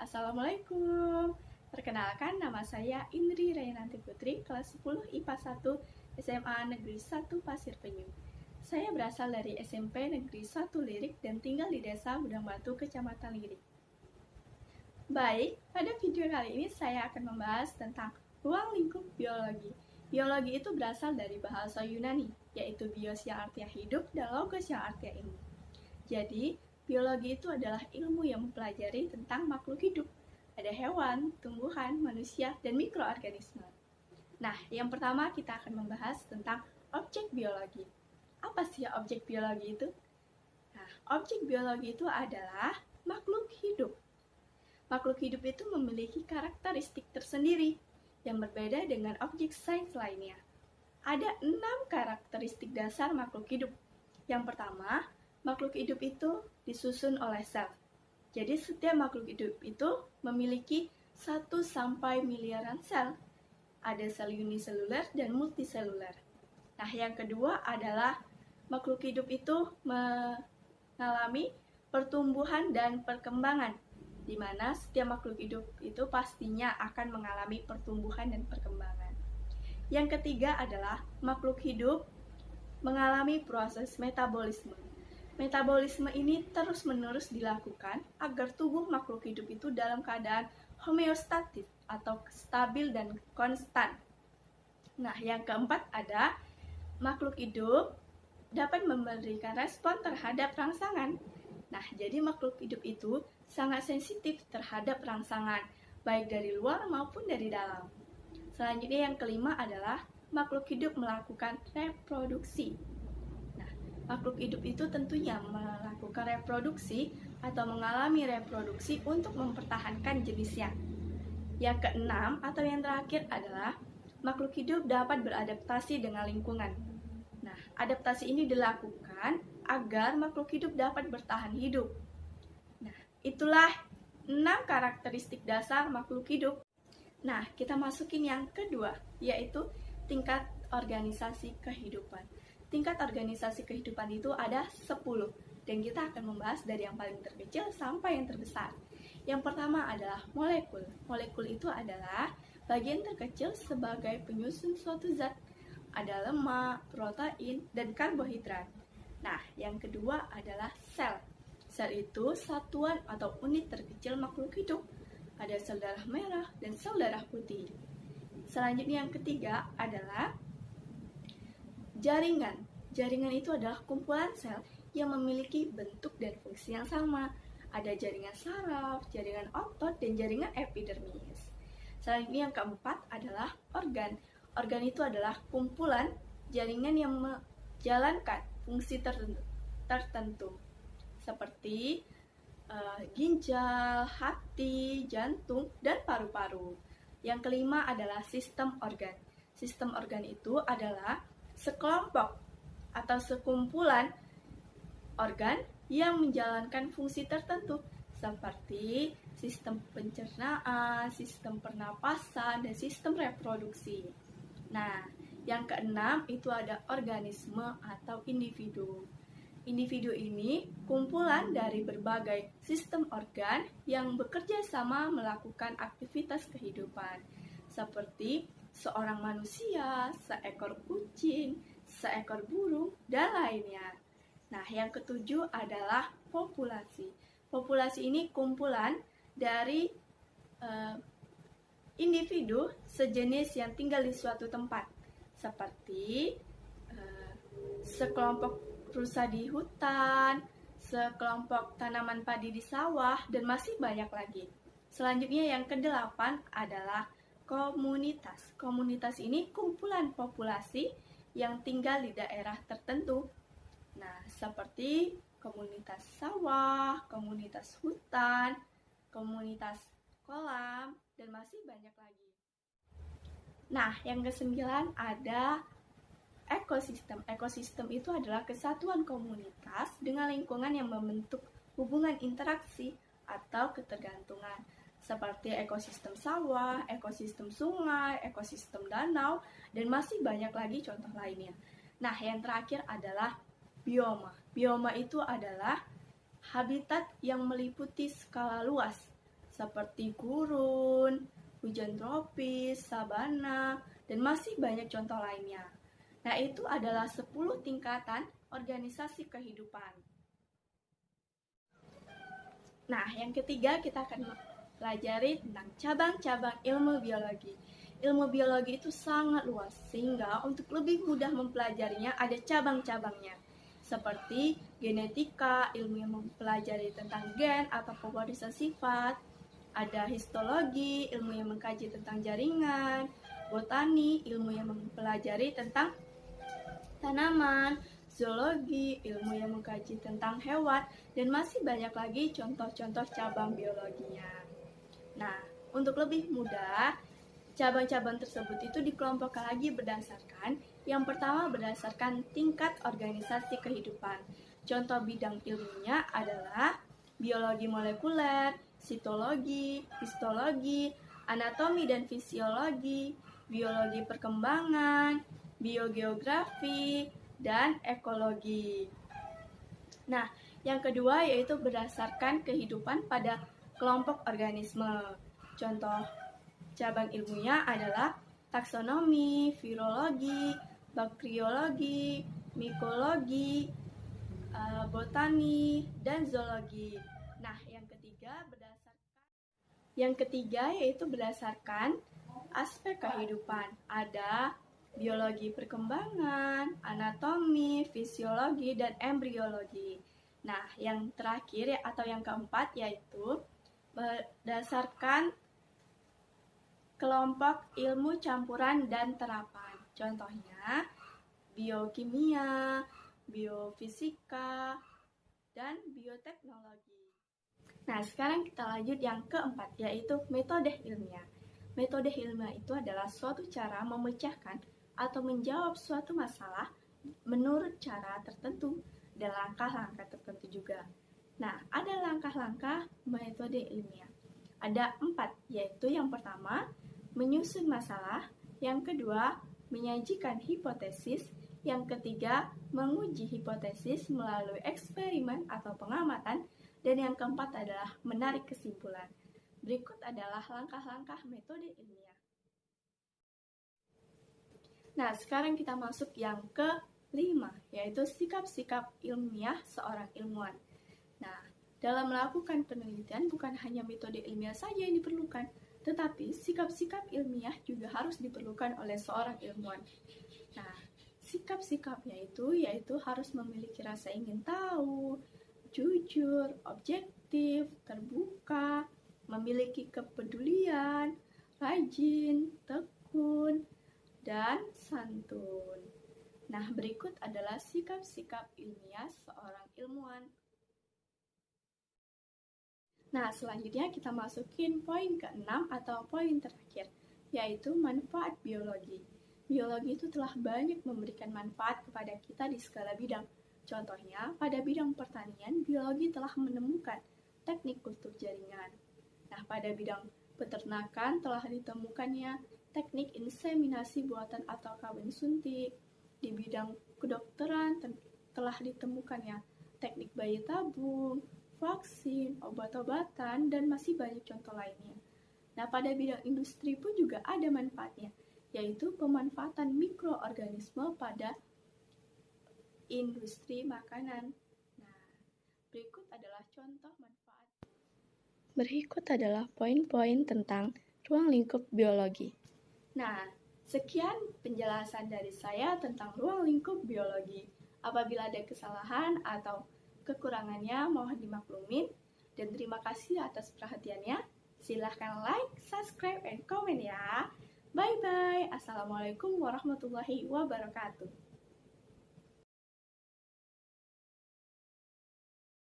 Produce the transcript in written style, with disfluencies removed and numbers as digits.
Assalamualaikum. Perkenalkan, nama saya Indri Rayananti Putri, kelas 10 IPA 1 SMA Negeri 1 Pasir Penyu. Saya berasal dari SMP Negeri 1 Lirik dan tinggal di Desa Gudang Batu, Kecamatan Lirik. Baik, pada video kali ini saya akan membahas tentang ruang lingkup biologi. Biologi itu berasal dari bahasa Yunani, yaitu bios yang artinya hidup dan logos yang artinya ilmu. Jadi, biologi itu adalah ilmu yang mempelajari tentang makhluk hidup. Ada hewan, tumbuhan, manusia, dan mikroorganisme. Nah, yang pertama kita akan membahas tentang objek biologi. Apa sih objek biologi itu? Nah, objek biologi itu adalah makhluk hidup. Makhluk hidup itu memiliki karakteristik tersendiri yang berbeda dengan objek sains lainnya. Ada 6 karakteristik dasar makhluk hidup. Yang pertama, makhluk hidup itu disusun oleh sel. Jadi setiap makhluk hidup itu memiliki 1-sampai miliaran sel. Ada sel uniseluler dan multiseluler. Nah, yang kedua adalah makhluk hidup itu mengalami pertumbuhan dan perkembangan, di mana setiap makhluk hidup itu pastinya akan mengalami pertumbuhan dan perkembangan. Yang ketiga adalah makhluk hidup mengalami proses metabolisme. Metabolisme ini terus-menerus dilakukan agar tubuh makhluk hidup itu dalam keadaan homeostatis atau stabil dan konstan. Nah, yang keempat ada makhluk hidup dapat memberikan respon terhadap rangsangan. Nah, jadi makhluk hidup itu sangat sensitif terhadap rangsangan, baik dari luar maupun dari dalam. Selanjutnya yang kelima adalah makhluk hidup melakukan reproduksi. Makhluk hidup itu tentunya melakukan reproduksi atau mengalami reproduksi untuk mempertahankan jenisnya. Yang keenam atau yang terakhir adalah makhluk hidup dapat beradaptasi dengan lingkungan. Nah, adaptasi ini dilakukan agar makhluk hidup dapat bertahan hidup. Nah, itulah 6 karakteristik dasar makhluk hidup. Nah, kita masukin yang kedua, yaitu tingkat organisasi kehidupan. Tingkat organisasi kehidupan itu ada 10, dan kita akan membahas dari yang paling terkecil sampai yang terbesar. Yang pertama adalah molekul. Molekul itu adalah bagian terkecil sebagai penyusun suatu zat. Ada lemak, protein, dan karbohidrat. Nah, yang kedua adalah sel. Sel itu satuan atau unit terkecil makhluk hidup. Ada sel darah merah dan sel darah putih. Selanjutnya yang ketiga adalah jaringan. Jaringan itu adalah kumpulan sel yang memiliki bentuk dan fungsi yang sama. Ada jaringan saraf, jaringan otot, dan jaringan epidermis. Selanjutnya yang keempat adalah organ. Organ itu adalah kumpulan jaringan yang menjalankan fungsi tertentu seperti ginjal, hati, jantung, dan paru-paru. Yang kelima adalah sistem organ. Sistem organ itu adalah sekelompok atau sekumpulan organ yang menjalankan fungsi tertentu seperti sistem pencernaan, sistem pernapasan, dan sistem reproduksi. Nah, yang keenam itu ada organisme atau individu. Individu ini kumpulan dari berbagai sistem organ yang bekerja sama melakukan aktivitas kehidupan seperti seorang manusia, seekor kucing, seekor burung, dan lainnya. Nah, yang ketujuh adalah populasi. Populasi ini kumpulan dari individu sejenis yang tinggal di suatu tempat, seperti sekelompok rusa di hutan, sekelompok tanaman padi di sawah, dan masih banyak lagi. Selanjutnya yang kedelapan adalah komunitas. Komunitas ini kumpulan populasi yang tinggal di daerah tertentu. Nah, seperti komunitas sawah, komunitas hutan, komunitas kolam, dan masih banyak lagi. Nah, yang kesembilan ada ekosistem. Ekosistem itu adalah kesatuan komunitas dengan lingkungan yang membentuk hubungan interaksi atau ketergantungan, seperti ekosistem sawah, ekosistem sungai, ekosistem danau, dan masih banyak lagi contoh lainnya. Nah, yang terakhir adalah bioma. Bioma itu adalah habitat yang meliputi skala luas, seperti gurun, hujan tropis, sabana, dan masih banyak contoh lainnya. Nah, itu adalah 10 tingkatan organisasi kehidupan. Nah, yang ketiga kita akan pelajari tentang cabang-cabang ilmu biologi. Ilmu biologi itu sangat luas, sehingga untuk lebih mudah mempelajarinya ada cabang-cabangnya. Seperti genetika, ilmu yang mempelajari tentang gen atau popularitas sifat. Ada histologi, ilmu yang mengkaji tentang jaringan. Botani, ilmu yang mempelajari tentang tanaman. Zoologi, ilmu yang mengkaji tentang hewan, dan masih banyak lagi contoh-contoh cabang biologinya. Nah, untuk lebih mudah, cabang-cabang tersebut itu dikelompokkan lagi berdasarkan, yang pertama berdasarkan tingkat organisasi kehidupan. Contoh bidang ilmunya adalah biologi molekuler, sitologi, histologi, anatomi dan fisiologi, biologi perkembangan, biogeografi, dan ekologi. Nah, yang kedua yaitu berdasarkan kehidupan pada kelompok organisme. Contoh cabang ilmunya adalah taksonomi, virologi, bakteriologi, mikologi, botani, dan zoologi. Nah, yang ketiga yaitu berdasarkan aspek kehidupan. Ada biologi perkembangan, anatomi, fisiologi, dan embriologi. Nah, yang terakhir atau yang keempat yaitu berdasarkan kelompok ilmu campuran dan terapan. Contohnya biokimia, biofisika, dan bioteknologi. Nah, sekarang kita lanjut yang keempat, yaitu metode ilmiah. Metode ilmiah itu adalah suatu cara memecahkan atau menjawab suatu masalah menurut cara tertentu dan langkah-langkah tertentu juga. Nah, ada langkah-langkah metode ilmiah. Ada 4, yaitu yang pertama, menyusun masalah, yang kedua, menyajikan hipotesis, yang ketiga, menguji hipotesis melalui eksperimen atau pengamatan, dan yang keempat adalah menarik kesimpulan. Berikut adalah langkah-langkah metode ilmiah. Nah, sekarang kita masuk yang kelima, yaitu sikap-sikap ilmiah seorang ilmuwan. Nah, dalam melakukan penelitian bukan hanya metode ilmiah saja yang diperlukan, tetapi sikap-sikap ilmiah juga harus diperlukan oleh seorang ilmuwan. Nah, sikap-sikapnya yaitu harus memiliki rasa ingin tahu, jujur, objektif, terbuka, memiliki kepedulian, rajin, tekun, dan santun. Nah, berikut adalah sikap-sikap ilmiah seorang ilmuwan. Nah, selanjutnya kita masukin poin ke-6 atau poin terakhir, yaitu manfaat biologi. Biologi itu telah banyak memberikan manfaat kepada kita di segala bidang. Contohnya, pada bidang pertanian, biologi telah menemukan teknik kultur jaringan. Nah, pada bidang peternakan telah ditemukannya teknik inseminasi buatan atau kawin suntik. Di bidang kedokteran telah ditemukannya teknik bayi tabung, vaksin, obat-obatan, dan masih banyak contoh lainnya. Nah, pada bidang industri pun juga ada manfaatnya, yaitu pemanfaatan mikroorganisme pada industri makanan. Nah, berikut adalah contoh manfaat. Berikut adalah poin-poin tentang ruang lingkup biologi. Nah, sekian penjelasan dari saya tentang ruang lingkup biologi. Apabila ada kesalahan atau kekurangannya mohon dimaklumin, dan terima kasih atas perhatiannya. Silahkan like, subscribe, dan komen ya. Bye-bye. Assalamualaikum warahmatullahi wabarakatuh.